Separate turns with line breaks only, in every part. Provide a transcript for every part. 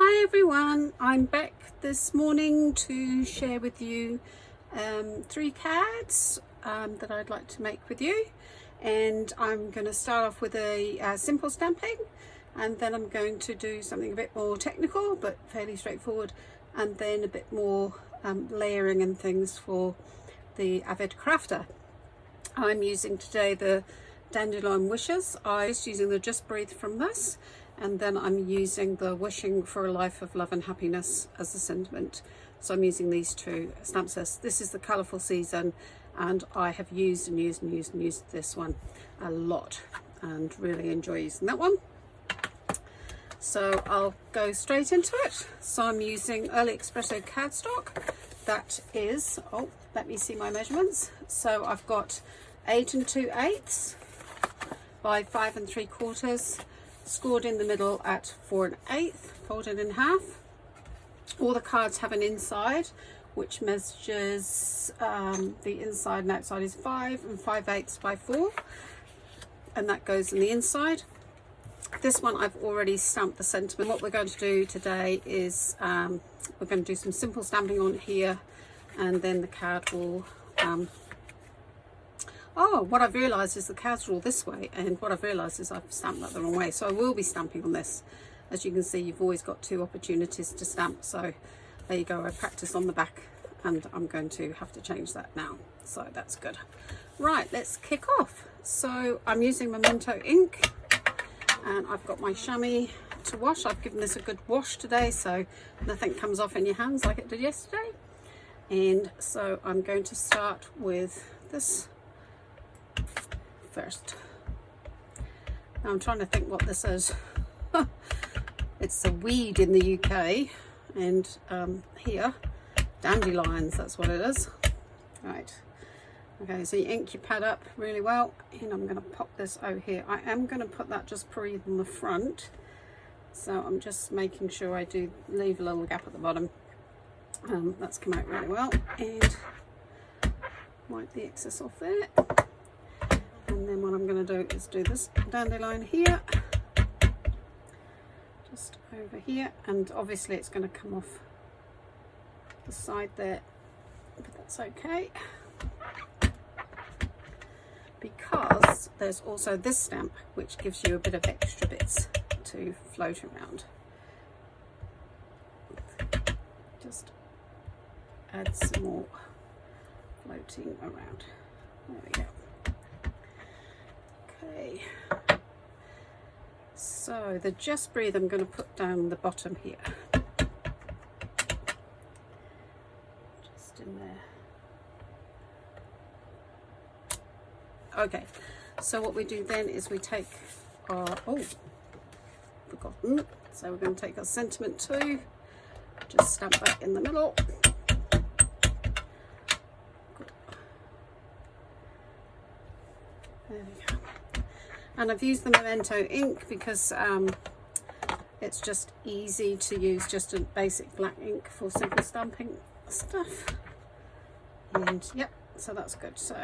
Hi everyone, I'm back this morning to share with you 3 cards that I'd like to make with you, and I'm going to start off with a simple stamping, and then I'm going to do something a bit more technical but fairly straightforward, and then a bit more layering and things for the avid crafter. I'm using today the Dandelion Wishes. I'm just using the Just Breathe from this, and then I'm using the Wishing for a Life of Love and Happiness as a sentiment. So I'm using these 2 stamp sets. This is the Colourful Season, and I have used this one a lot and really enjoy using that one. So I'll go straight into it. So I'm using Early Expresso cardstock. That is, oh, let me see my measurements. So I've got 8 2/8 by 5 3/4, scored in the middle at 4 1/8, folded in half. All the cards have an inside which measures the inside and outside is 5 5/8 by 4, and that goes in the inside. This one I've already stamped the sentiment. What we're going to do today is we're going to do some simple stamping on here, and then the card will oh, what I've realised is the cards are all this way, and what I've realised is I've stamped that the wrong way. So I will be stamping on this. As you can see, you've always got 2 opportunities to stamp. So there you go, I practiced on the back, and I'm going to have to change that now. So that's good. Right, let's kick off. So I'm using Memento ink, and I've got my chamois to wash. I've given this a good wash today, so nothing comes off in your hands like it did yesterday. And so I'm going to start with this first. Now I'm trying to think what this is. It's a weed in the UK, and here, dandelions, that's what it is. Right, okay, so you ink your pad up really well, and I'm going to pop this over here. I am going to put that Just Breathe on the front, so I'm just making sure I do leave a little gap at the bottom. That's come out really well, and wipe the excess off there. And then what I'm going to do is do this dandelion here, just over here, and obviously it's going to come off the side there, but that's okay, because there's also this stamp which gives you a bit of extra bits to float around. Just add some more floating around. There we go. Okay, so the Just Breathe I'm going to put down the bottom here, just in there. Okay, so what we do then is we take our, oh, forgotten, so we're going to take our sentiment 2, just stamp that in the middle. There we go. And I've used the Memento ink because it's just easy to use, just a basic black ink for simple stamping stuff. And yep, so that's good. So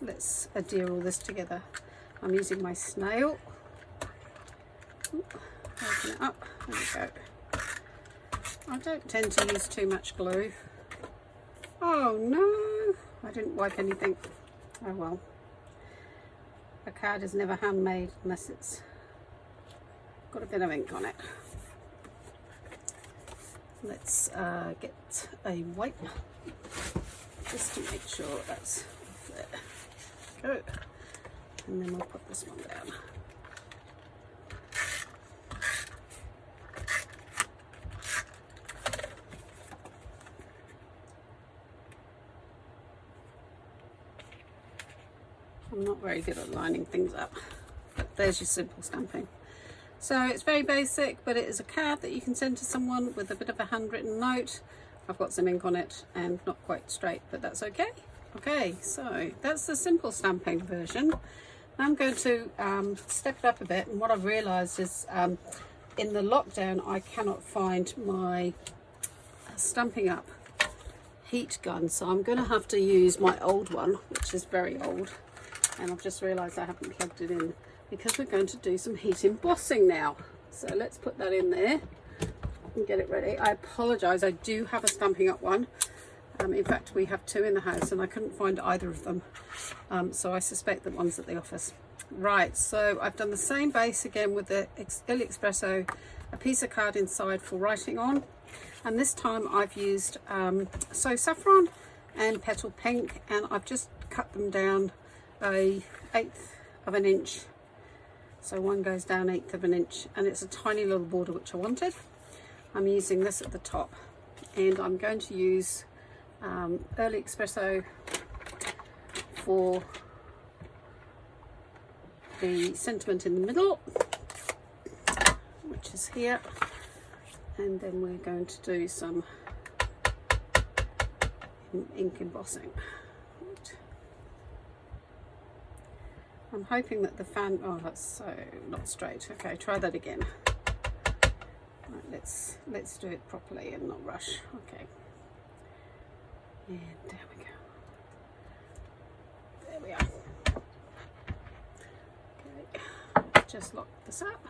let's adhere all this together. I'm using my snail. Open it up. There we go. I don't tend to use too much glue. Oh no, I didn't wipe anything. Oh well. A card is never handmade unless it's got a bit of ink on it. Let's get a wipe just to make sure that's there. Good. And then we'll put this one down. I'm not very good at lining things up, but there's your simple stamping. So it's very basic, but it is a card that you can send to someone with a bit of a handwritten note. I've got some ink on it and not quite straight, but that's okay. Okay, so that's the simple stamping version. I'm going to step it up a bit, and what I've realised is in the lockdown I cannot find my Stampin'Up heat gun, so I'm going to have to use my old one, which is very old. And I've just realised I haven't plugged it in because we're going to do some heat embossing now. So let's put that in there. and get it ready. I apologise, I do have a Stampin' Up one. In fact, we have two in the house and I couldn't find either of them. So I suspect that one's at the office. Right, so I've done the same base again with the Early Expresso, a piece of card inside for writing on. And this time I've used So Saffron and Petal Pink, and I've just cut them down 1/8 of an inch. So one goes down 1/8 of an inch, and it's a tiny little border which I wanted. I'm using this at the top, and I'm going to use Early Expresso for the sentiment in the middle, which is here, and then we're going to do some ink embossing. I'm hoping that the fan, oh, that's so not straight. Okay, try that again. Right, let's do it properly and not rush. Okay, and there we go. There we are. Okay, just lock this up.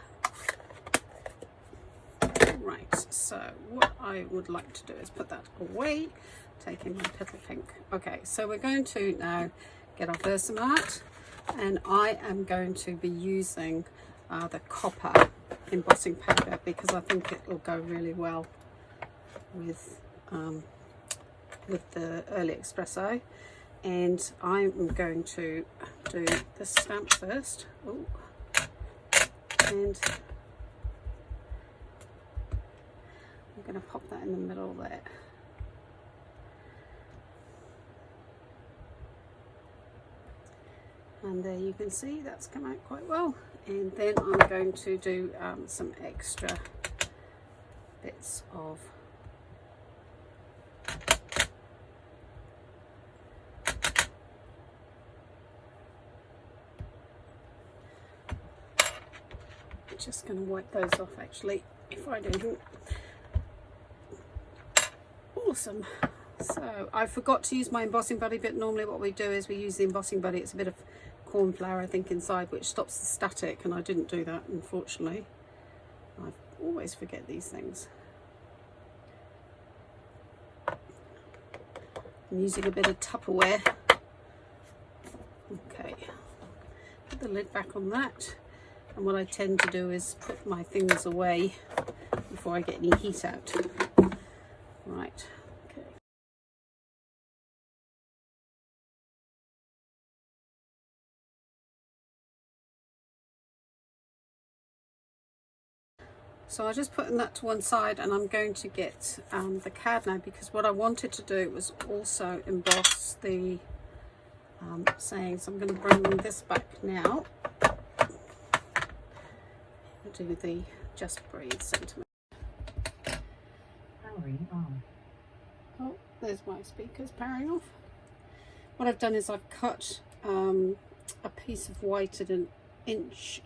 Right, so what I would like to do is put that away, taking my Petal Pink. Okay, so we're going to now get our Versamart, and I am going to be using the copper embossing powder because I think it will go really well with the Early Expresso. And I'm going to do the stamp first. Ooh. And I'm going to pop that in the middle there. And there you can see that's come out quite well. And then I'm going to do some extra bits of just going to wipe those off actually if I do. Awesome. So I forgot to use my embossing buddy, but normally what we do is we use the embossing buddy. It's a bit of corn flour I think inside, which stops the static, and I didn't do that unfortunately. I always forget these things. I'm using a bit of Tupperware. Okay, put the lid back on that, and what I tend to do is put my things away before I get any heat out. Right. So I'm just putting that to one side, and I'm going to get the card now, because what I wanted to do was also emboss the saying. So I'm going to bring this back now. Do the Just Breathe sentiment.
Powering on.
Oh, there's my speakers powering off. What I've done is I've cut a piece of white at 1.25 inches,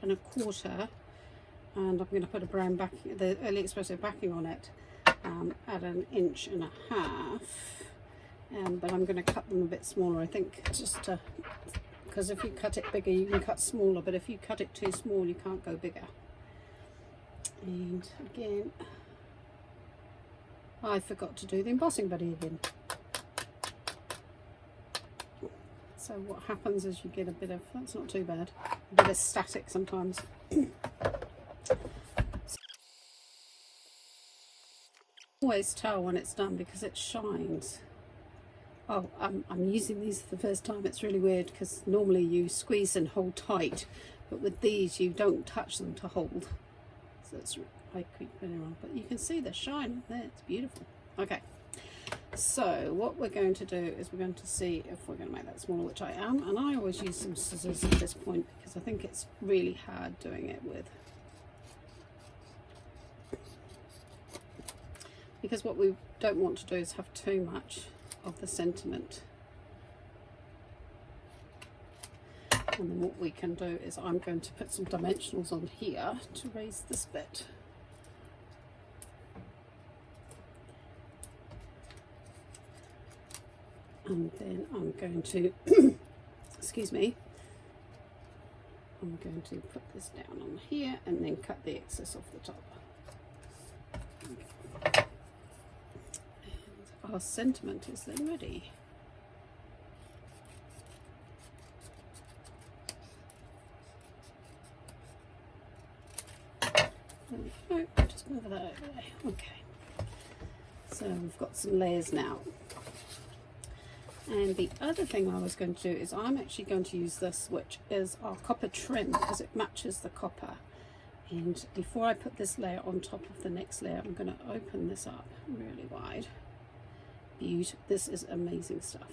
and I'm going to put a brown backing, the Early Expresso backing on it at 1.5 inches. But I'm going to cut them a bit smaller, I think, just to, because if you cut it bigger you can cut smaller, but if you cut it too small you can't go bigger. And again, I forgot to do the embossing buddy again. So what happens is you get a bit of, that's not too bad, a bit of static sometimes. Always tell when it's done because it shines. Oh, I'm using these for the first time. It's really weird because normally you squeeze and hold tight, but with these you don't touch them to hold. So it's, I keep putting on, but you can see the shine there. It's beautiful. Okay, so what we're going to do is we're going to see if we're going to make that smaller, which I am, and I always use some scissors at this point because I think it's really hard doing it with. Because what we don't want to do is have too much of the sentiment. And then what we can do is I'm going to put some dimensionals on here to raise this bit. And then I'm going to, excuse me, I'm going to put this down on here and then cut the excess off the top. Okay. our sentiment is then ready. There we go, just move that over there. Okay, so we've got some layers now. And the other thing I was going to do is I'm actually going to use this, which is our copper trim, because it matches the copper. And before I put this layer on top of the next layer, I'm going to open this up really wide. Beautiful. This is amazing stuff.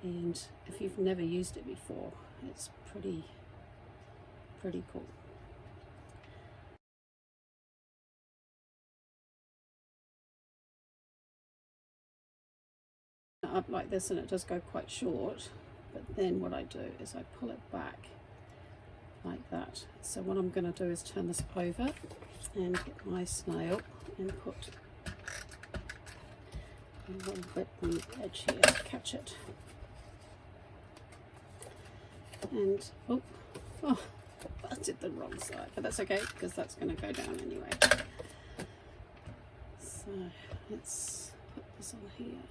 And if you've never used it before, it's pretty cool. Up like this, and it does go quite short, but then what I do is I pull it back like that. So what I'm going to do is turn this over and get my snail and put a little bit on the edge here to catch it. And oh, I did the wrong side, but that's okay because that's going to go down anyway. So let's put this on here.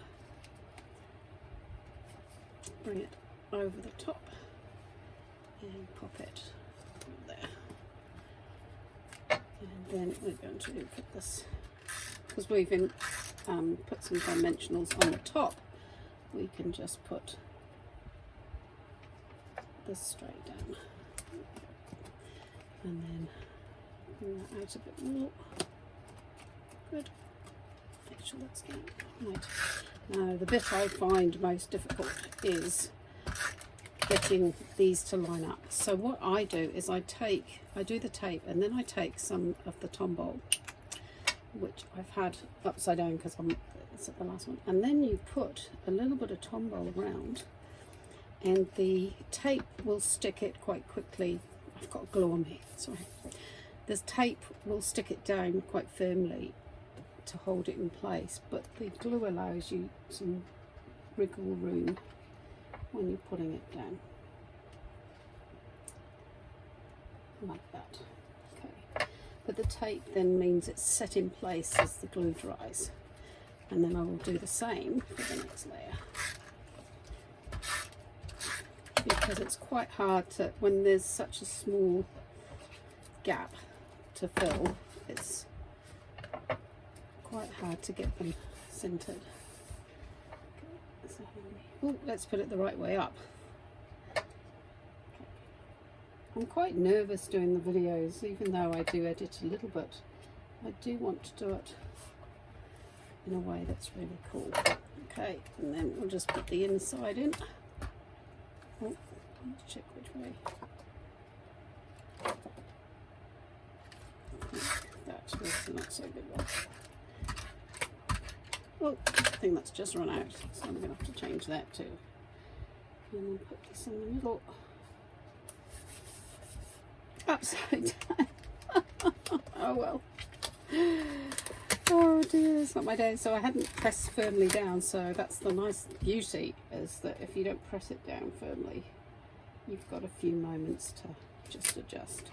Bring it over the top and pop it there. And then we're going to put this, because we've put some dimensionals on the top, we can just put this straight down. And then bring that out a bit more. Good. Make sure that's down. Right. Now the bit I find most difficult is getting these to line up. So what I do is I do the tape, and then I take some of the tombole, which I've had upside down because it's at the last one, and then you put a little bit of tombole around, and the tape will stick it quite quickly. I've got glue on me, sorry. This tape will stick it down quite firmly to hold it in place, but the glue allows you some wriggle room when you're putting it down, like that. Okay, but the tape then means it's set in place as the glue dries, and then I will do the same for the next layer, because it's quite hard to, when there's such a small gap to fill, it's quite hard to get them centered. Okay, so let's put it the right way up. Okay. I'm quite nervous doing the videos, even though I do edit a little bit. I do want to do it in a way that's really cool. Okay, and then we'll just put the inside in. Oh, let's check which way. That was not so good one. Well, I think that's just run out, so I'm going to have to change that too. And then put this in the middle. Upside down. Oh well. Oh dear, it's not my day. So I hadn't pressed firmly down, so that's the nice beauty, is that if you don't press it down firmly, you've got a few moments to just adjust.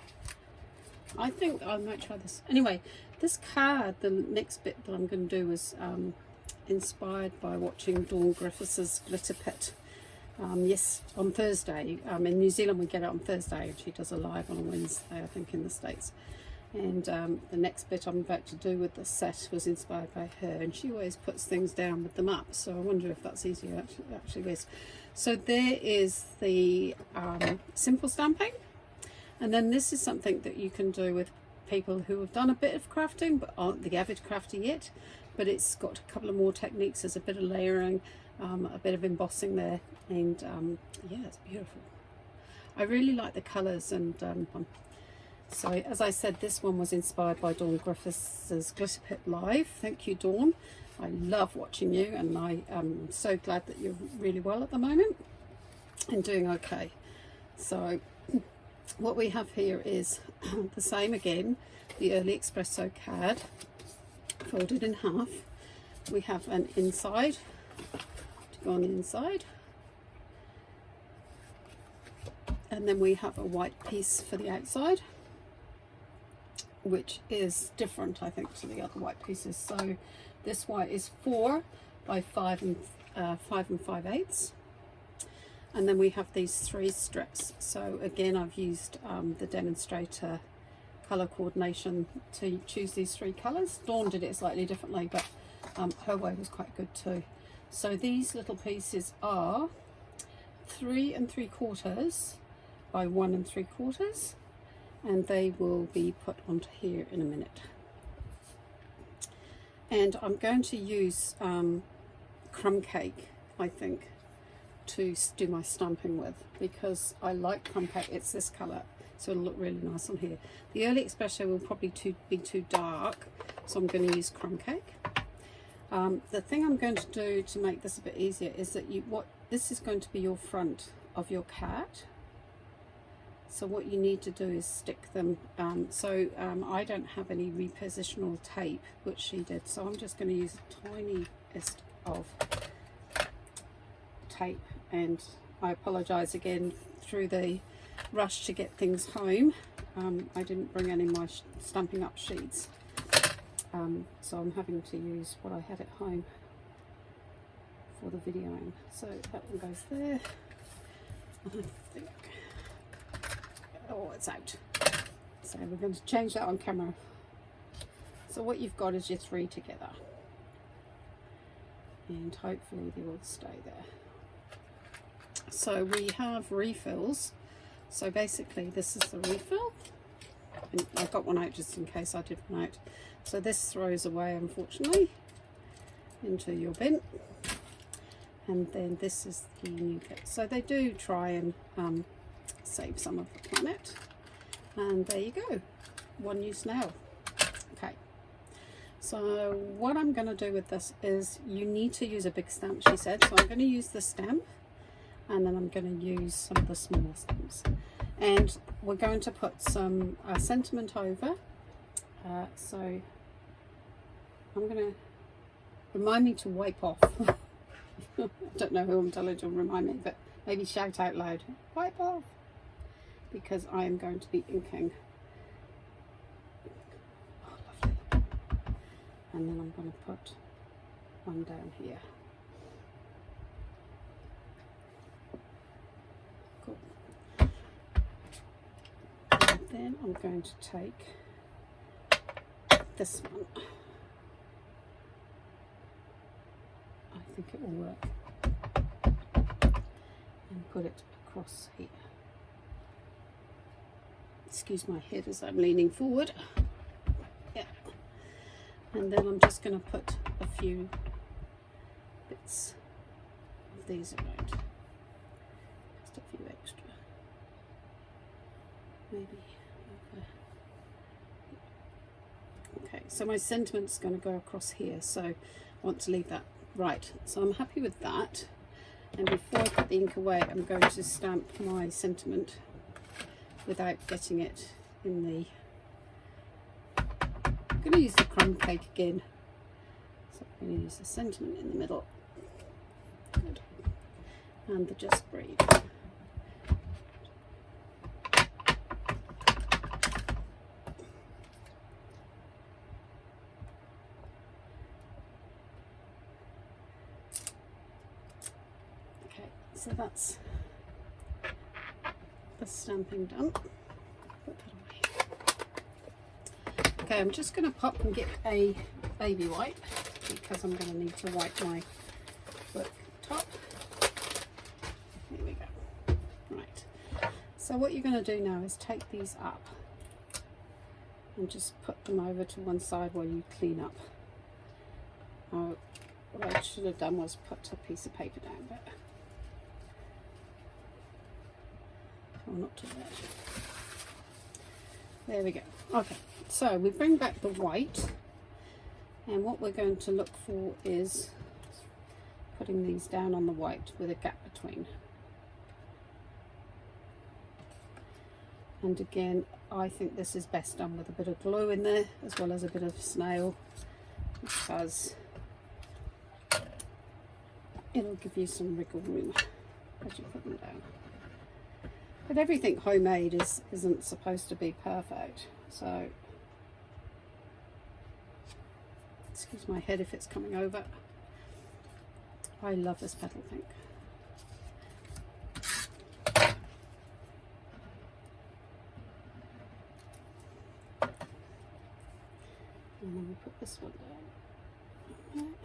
I think I might try this. Anyway, this card, the next bit that I'm going to do is inspired by watching Dawn Griffiths' Glitter Pit. Yes, on Thursday. In New Zealand we get it on Thursday, and she does a live on a Wednesday, I think, in the States. And the next bit I'm about to do with the set was inspired by her, and she always puts things down with them up, so I wonder if that's easier. Actually is. So there is the simple stamping, and then this is something that you can do with people who have done a bit of crafting but aren't the avid crafter yet, but it's got a couple of more techniques. There's a bit of layering, a bit of embossing there, and yeah, it's beautiful. I really like the colours, and so as I said, this one was inspired by Dawn Griffiths' Glitter Pit Live. Thank you, Dawn. I love watching you, and I am so glad that you're really well at the moment and doing okay. So what we have here is the same again, the Early Expresso card folded in half. We have an inside to go on the inside, and then we have a white piece for the outside, which is different, I think, to the other white pieces. So This white is 4 by 5 and 5/8, and then we have these 3 strips. So again, I've used the demonstrator color coordination to choose these 3 colors. Dawn did it slightly differently, but her way was quite good too. So these little pieces are 3 3/4 by 1 3/4, and they will be put onto here in a minute. And I'm going to use crumb cake, I think, to do my stamping with, because I like crumb cake. It's this colour, so it'll look really nice on here. The Early Expresso will probably be too dark, so I'm going to use crumb cake. The thing I'm going to do to make this a bit easier is that this is going to be your front of your card. So what you need to do is stick them. I don't have any repositional tape, which she did, so I'm just going to use the tiniest of tape. And I apologise again, through the rush to get things home, I didn't bring any of my Stampin' Up sheets, so I'm having to use what I had at home for the videoing. So that one goes there, and I think, oh, it's out, so we're going to change that on camera. So what you've got is your 3 together, and hopefully they will stay there. So we have refills. So basically this is the refill, and I got one out just in case I did one out. So this throws away, unfortunately, into your bin, and then this is the new kit. So they do try and save some of the planet, and there you go, one use now. Okay, so what I'm going to do with this is, you need to use a big stamp, she said, so I'm going to use the stamp, and then I'm going to use some of the smaller stamps, and we're going to put some sentiment over. So I'm going to remind me to wipe off. I don't know who I'm telling to remind me, but maybe shout out loud, wipe off, because I am going to be inking. Oh, lovely. And then I'm going to put one down here. Cool. And then I'm going to take this one. I think it will work. And put it across here. Excuse my head as I'm leaning forward. Yeah. And then I'm just going to put a few bits of these around. Just a few extra. Maybe over. Okay, so my sentiment's going to go across here, so I want to leave that right. So I'm happy with that. And before I put the ink away, I'm going to stamp my sentiment without getting it in the... I'm going to use the crumb cake again. So I'm going to use the sentiment in the middle. Good. And the Just Breathe. So that's the stamping done. Put that away. Okay, I'm just going to pop and get a baby wipe, because I'm going to need to wipe my book top. Here we go. Right. So what you're going to do now is take these up and just put them over to one side while you clean up. What I should have done was put a piece of paper down, but not too bad. There we go. Okay, so we bring back the white, and what we're going to look for is putting these down on the white with a gap between. And again, I think this is best done with a bit of glue in there, as well as a bit of snail, because it'll give you some wriggle room as you put them down. But everything homemade isn't supposed to be perfect, so excuse my head if it's coming over. I love this petal pink. And then we put this one down.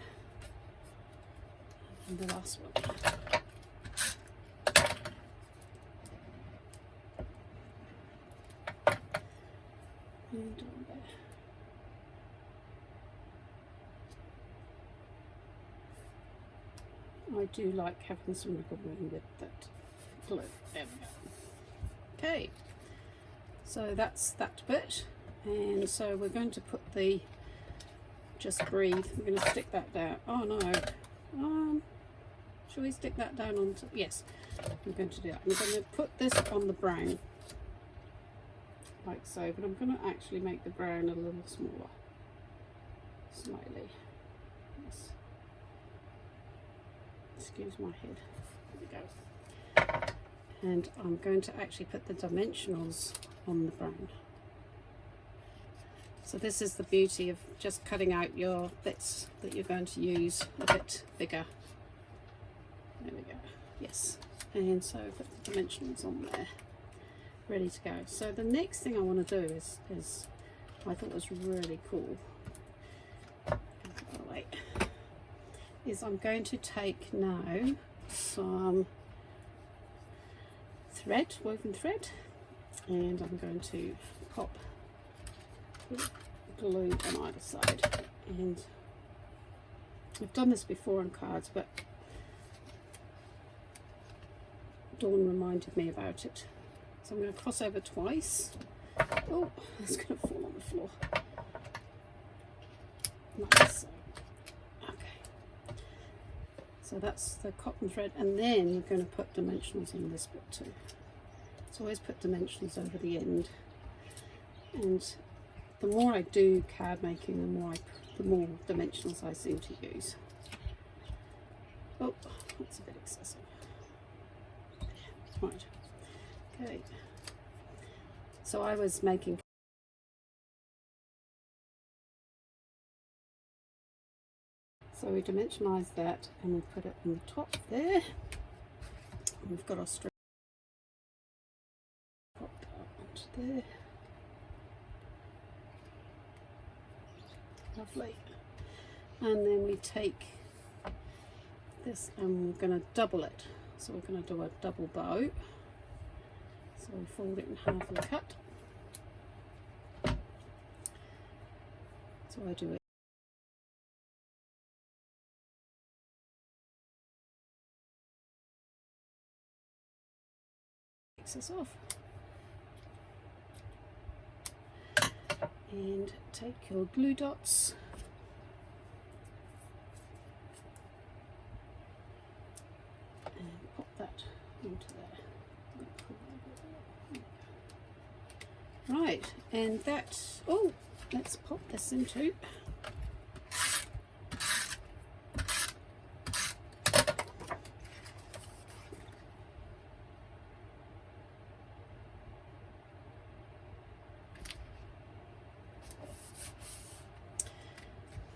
And the last one. And on there. I do like having some wiggle room with that glue. There we go. Okay, so that's that bit, and so we're going to put the just breathe. We're going to stick that down. Oh no, shall we stick that down onto? Yes, I'm going to do that. I'm going to put this on the brown like so, but I'm going to actually make the brown a little smaller, slightly. Yes. Excuse my head. There we go. And I'm going to actually put the dimensionals on the brown. So this is the beauty of just cutting out your bits that you're going to use a bit bigger. There we go. Yes. And so put the dimensionals on there, ready to go. So the next thing I want to do is I thought was really cool. Is I'm going to take now some thread, woven thread, and I'm going to pop glue on either side. And I've done this before on cards, but Dawn reminded me about it. So I'm going to cross over twice. Oh, it's going to fall on the floor. Nice. So that's the cotton thread, and then you're going to put dimensionals on this bit too. So always put dimensionals over the end. And the more I do card making, the more dimensionals I seem to use. Oh, that's a bit excessive. Right. Okay. So I was making. So we dimensionalise that and we put it on the top there. And we've got our string. Pop that onto there. Lovely. And then we take this and we're going to double it. So we're going to do a double bow. So we fold it in half and cut. So I do it. This off and take your glue dots and pop that onto there. Right, and that, oh, let's pop this into.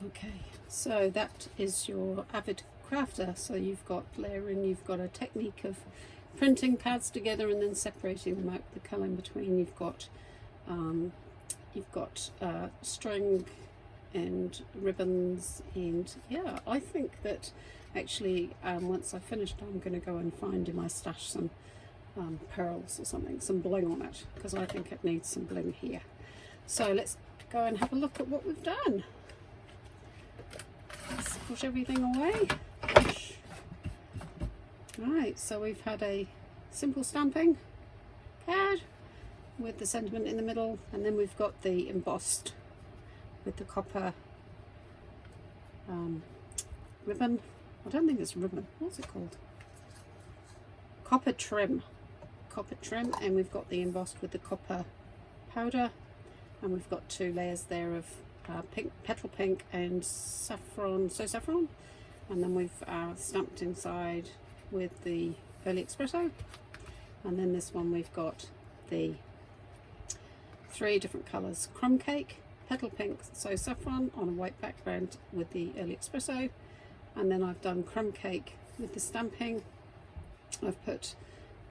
Okay, so that is your Avid crafter. So you've got layering, you've got a technique of printing cards together and then separating them out with the colour in between. You've got string and ribbons, and yeah, I think that actually once I've finished, I'm going to go and find in my stash some pearls or something, some bling on it, because I think it needs some bling here. So let's go and have a look at what we've done. Let's push everything away. Push. Right, so we've had a simple stamping card with the sentiment in the middle, and then we've got the embossed with the copper ribbon. I don't think it's ribbon. What's it called? Copper trim. Copper trim, and we've got the embossed with the copper powder, and we've got two layers there of pink, petal pink and saffron, and then we've stamped inside with the Early Expresso, and then this one we've got the 3 different colours: crumb cake, petal pink, so saffron on a white background with the Early Expresso, and then I've done crumb cake with the stamping. I've put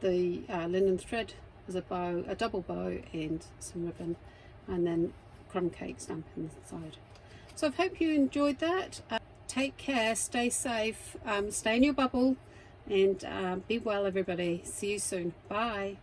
the linen thread as a bow, a double bow, and some ribbon, and then crumb cake stamp inside. So I hope you enjoyed that. Take care, stay safe, stay in your bubble, and be well everybody. See you soon. Bye.